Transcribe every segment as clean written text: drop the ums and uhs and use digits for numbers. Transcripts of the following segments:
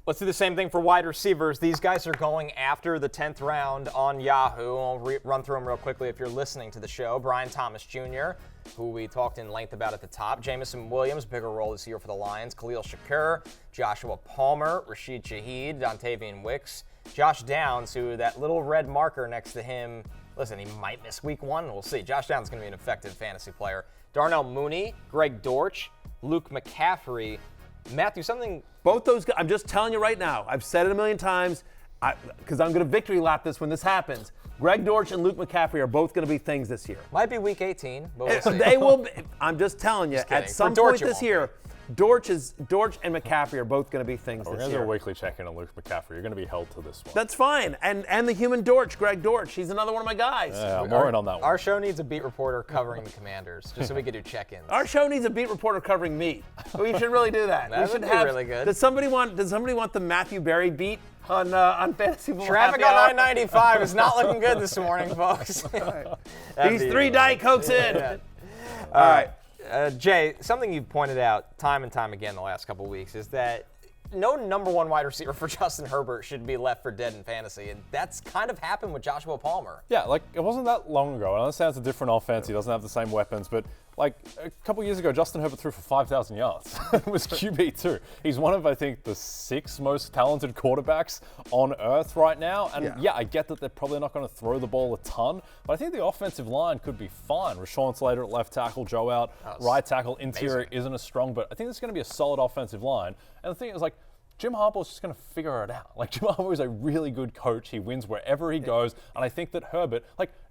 Let's do the same thing for wide receivers. These guys are going after the 10th round on Yahoo. I'll run through them real quickly if you're listening to the show. Brian Thomas Jr., who we talked in length about at the top. Jameson Williams, bigger role this year for the Lions. Khalil Shakir, Joshua Palmer, Rashid Shaheed, Dontavian Wicks, Josh Downs, who that little red marker next to him, listen, he might miss week 1. We'll see. Josh Downs is going to be an effective fantasy player. Darnell Mooney, Greg Dortch, Luke McCaffrey. Matthew, something... Both those guys, I'm just telling you right now, I've said it a million times, because I'm going to victory lap this when this happens. Greg Dortch and Luke McCaffrey are both going to be things this year. Might be week 18, but we'll see. They will be, I'm just telling you, at some point this year, Dortch and McCaffrey are both going to be things this year. We're going to do a weekly check-in on Luke McCaffrey. You're going to be held to this one. That's fine. And the human Dortch, Greg Dortch, he's another one of my guys. Yeah, I'm more in on that one. Our show needs a beat reporter covering the Commanders, just so we can do check-ins. Our show needs a beat reporter covering me. We should really do that. That would be really good. Does somebody want the Matthew Berry beat on Fantasy Football? Traffic on I-95 is not looking good this morning, folks. These 3 Diet Cokes in. Yeah. All right. Jay, something you've pointed out time and time again the last couple of weeks is that no number 1 wide receiver for Justin Herbert should be left for dead in fantasy, and that's kind of happened with Joshua Palmer. Yeah, like, it wasn't that long ago. I understand it's a different offense. He doesn't have the same weapons, but like a couple years ago, Justin Herbert threw for 5,000 yards. It was QB2. He's one of, I think, the 6 most talented quarterbacks on earth right now. And yeah, I get that they're probably not going to throw the ball a ton, but I think the offensive line could be fine. Rashawn Slater at left tackle, Joe out, right tackle. Interior isn't as strong, but I think it's going to be a solid offensive line. And the thing is, like, Jim Harbaugh's just going to figure it out. Like, Jim Harbaugh is a really good coach. He wins wherever he goes. And I think that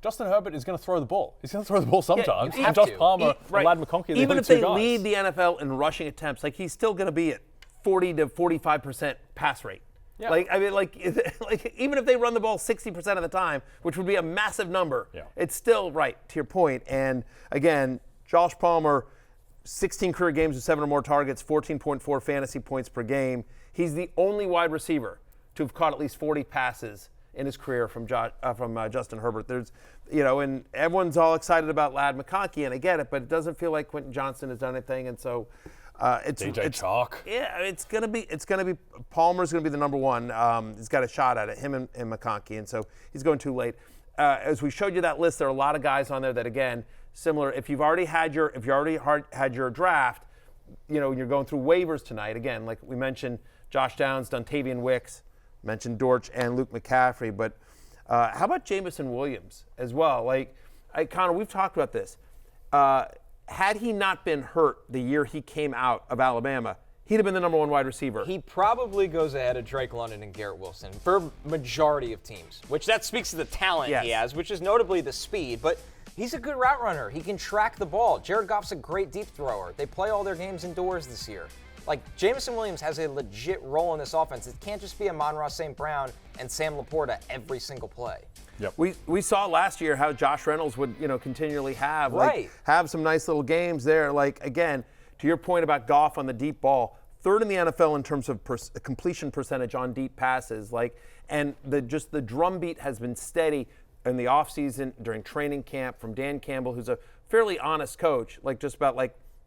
Justin Herbert is going to throw the ball. He's going to throw the ball sometimes. And Josh Palmer and Ladd McConkey, even if they lead the NFL in rushing attempts, like, he's still going to be at 40 to 45% pass rate. Yeah. Even if they run the ball 60% of the time, which would be a massive number, it's still right, to your point. And again, Josh Palmer, 16 career games with 7 or more targets, 14.4 fantasy points per game. He's the only wide receiver to have caught at least 40 passes in his career from Justin Herbert. There's, and everyone's all excited about Ladd McConkey, and I get it, but it doesn't feel like Quentin Johnson has done anything, and so it's Chalk. Yeah, it's gonna be Palmer's gonna be the number 1. He's got a shot at it, him and McConkey, and so he's going too late. As we showed you that list, there are a lot of guys on there that, again, similar. If you already had your draft, you're going through waivers tonight. Again, like we mentioned, Josh Downs, Dontavian Wicks, mentioned Dortch and Luke McCaffrey. But how about Jameson Williams as well? Like, Connor, we've talked about this. Had he not been hurt the year he came out of Alabama, he'd have been the number 1 wide receiver. He probably goes ahead of Drake London and Garrett Wilson for majority of teams, which that speaks to the talent he has, which is notably the speed. But he's a good route runner. He can track the ball. Jared Goff's a great deep thrower. They play all their games indoors this year. Like, Jameson Williams has a legit role in this offense. It can't just be Amon-Ra St. Brown and Sam Laporta every single play. Yep. We saw last year how Josh Reynolds would, continually have some nice little games there. Like, again, to your point about Goff on the deep ball, 3rd in the NFL in terms of completion percentage on deep passes. And the drumbeat has been steady in the offseason, during training camp, from Dan Campbell, who's a fairly honest coach,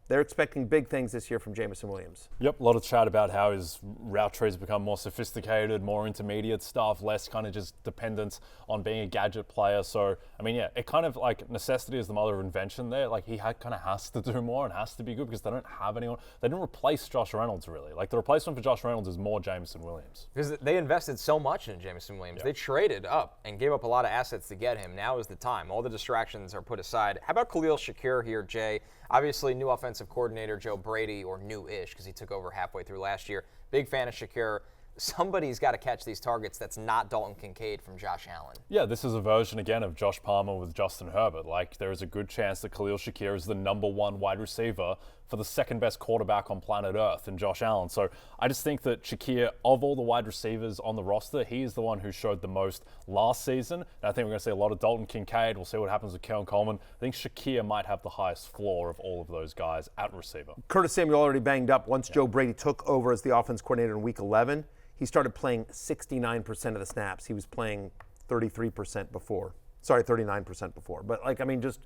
they're expecting big things this year from Jameson Williams. Yep, a lot of chat about how his route trees become more sophisticated, more intermediate stuff, less kind of just dependence on being a gadget player. So, I mean, yeah, it kind of like necessity is the mother of invention there. Like, he kind of has to do more and has to be good because they don't have anyone. They didn't replace Josh Reynolds, really. Like, the replacement for Josh Reynolds is more Jameson Williams. Because they invested so much in Jameson Williams. They traded up and gave up a lot of assets to get him. Now is the time. All the distractions are put aside. How about Khalil Shakir here, Jay? Obviously, new offensive coordinator Joe Brady, or new-ish, because he took over halfway through last year. Big fan of Shakir. Somebody's got to catch these targets that's not Dalton Kincaid from Josh Allen. Yeah, this is a version, again, of Josh Palmer with Justin Herbert. Like, there is a good chance that Khalil Shakir is the number 1 wide receiver for the 2nd best quarterback on planet Earth in Josh Allen. So I just think that Shakir, of all the wide receivers on the roster, he is the one who showed the most last season. And I think we're going to see a lot of Dalton Kincaid. We'll see what happens with Kellen Coleman. I think Shakir might have the highest floor of all of those guys at receiver. Curtis Samuel already banged up. Once Joe Brady took over as the offense coordinator in Week 11, he started playing 69% of the snaps. He was playing 33% before. Sorry, 39% before. But, just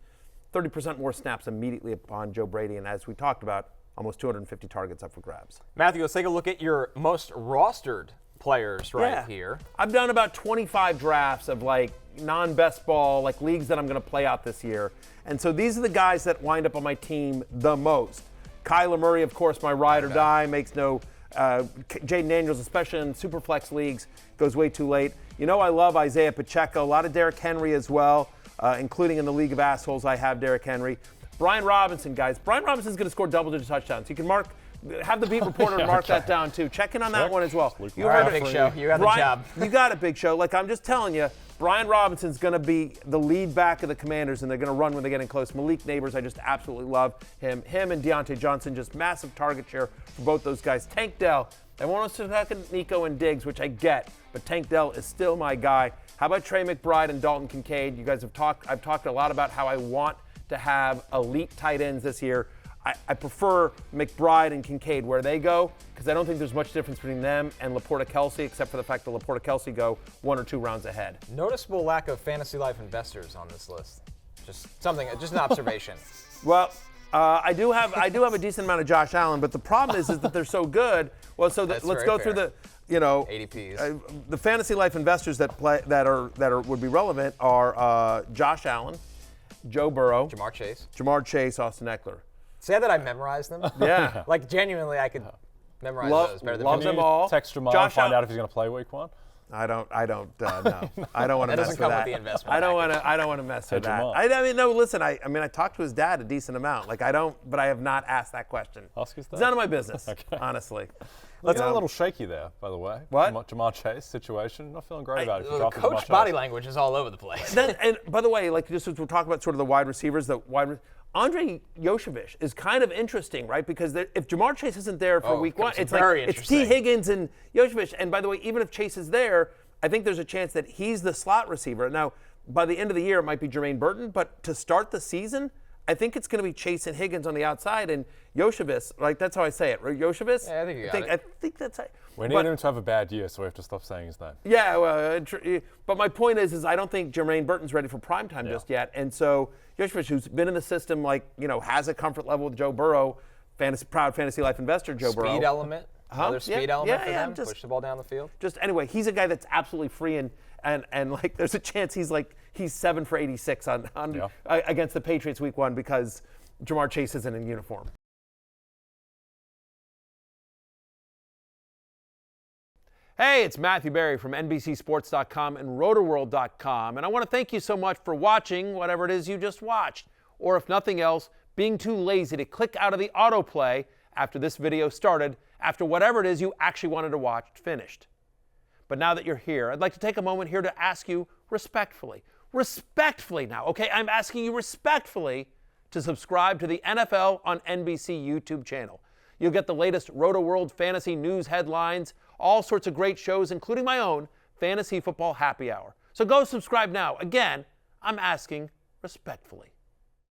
30% more snaps immediately upon Joe Brady. And as we talked about, almost 250 targets up for grabs. Matthew, let's take a look at your most rostered players here. I've done about 25 drafts of like non-best ball, like leagues that I'm going to play out this year. And so these are the guys that wind up on my team the most. Kyler Murray, of course, my ride or die, makes no. Jaden Daniels, especially in Superflex leagues, goes way too late. You know I love Isaiah Pacheco, a lot of Derrick Henry as well, including in the League of Assholes I have Derrick Henry. Brian Robinson, guys. Brian Robinson's going to score double-digit touchdowns. You can have the beat reporter mark that down too. Check in on that one as well. You heard it, Big Show. You got the job. You got it, Big Show. Like I'm just telling you, Brian Robinson's going to be the lead back of the Commanders, and they're going to run when they get in close. Malik Neighbors, I just absolutely love him. Him and Deontay Johnson, just massive target share for both those guys. Tank Dell, they want us to talk Nico and Diggs, which I get, but Tank Dell is still my guy. How about Trey McBride and Dalton Kincaid? You guys have talked. I've talked a lot about how I want to have elite tight ends this year. I prefer McBride and Kincaid where they go because I don't think there's much difference between them and Laporta-Kelsey, except for the fact that Laporta-Kelsey go 1 or 2 rounds ahead. Noticeable lack of fantasy life investors on this list. Just an observation. Well, I do have a decent amount of Josh Allen, but the problem is that they're so good. Well, so let's go through the ADPs. The fantasy life investors that would be relevant are Josh Allen, Joe Burrow, Jamar Chase, Austin Eckler. Say that I memorized them. Yeah. Like genuinely, I could memorize those better than love them all. Text Jamar and find out if he's going to play week 1. I don't know. I don't want to mess with that. That doesn't come with the investment. I don't want to mess with that. Listen. I talked to his dad a decent amount. But I have not asked that question. Ask his dad. It's none of my business, Okay. honestly. That's a little shaky there, by the way. What? Jamar Chase situation. Not feeling great about it. The coach body language is all over the place. And by the way, just as we're talking about sort of the wide receivers, Andre Yoshevich is kind of interesting, right? Because if Jamar Chase isn't there for week 1, it's T. Higgins and Yoshevich. And by the way, even if Chase is there, I think there's a chance that he's the slot receiver. Now, by the end of the year, it might be Jermaine Burton, but to start the season, I think it's going to be Chase and Higgins on the outside and Yoshevich. Like that's how I say it, right? Yoshevich? Yeah, I think you got it. I think that's it. We need him to have a bad year, so we have to stop saying his name. Yeah, well, but my point is I don't think Jermaine Burton's ready for primetime just yet. And so Yoshevich, who's been in the system, has a comfort level with Joe Burrow, proud fantasy life investor Joe Burrow. Speed element. Another speed element for them. Just push the ball down the field. Just anyway, he's a guy that's absolutely free and there's a chance he's 7 for 86 against the Patriots week 1 because Jamar Chase isn't in uniform. Hey, it's Matthew Berry from NBCSports.com and RotoWorld.com, and I want to thank you so much for watching whatever it is you just watched, or if nothing else, being too lazy to click out of the autoplay after this video started, after whatever it is you actually wanted to watch finished. But now that you're here, I'd like to take a moment here to ask you respectfully now, okay? I'm asking you respectfully to subscribe to the NFL on NBC YouTube channel. You'll get the latest RotoWorld fantasy news headlines, all sorts of great shows, including my own Fantasy Football Happy Hour. So go subscribe now. Again, I'm asking respectfully.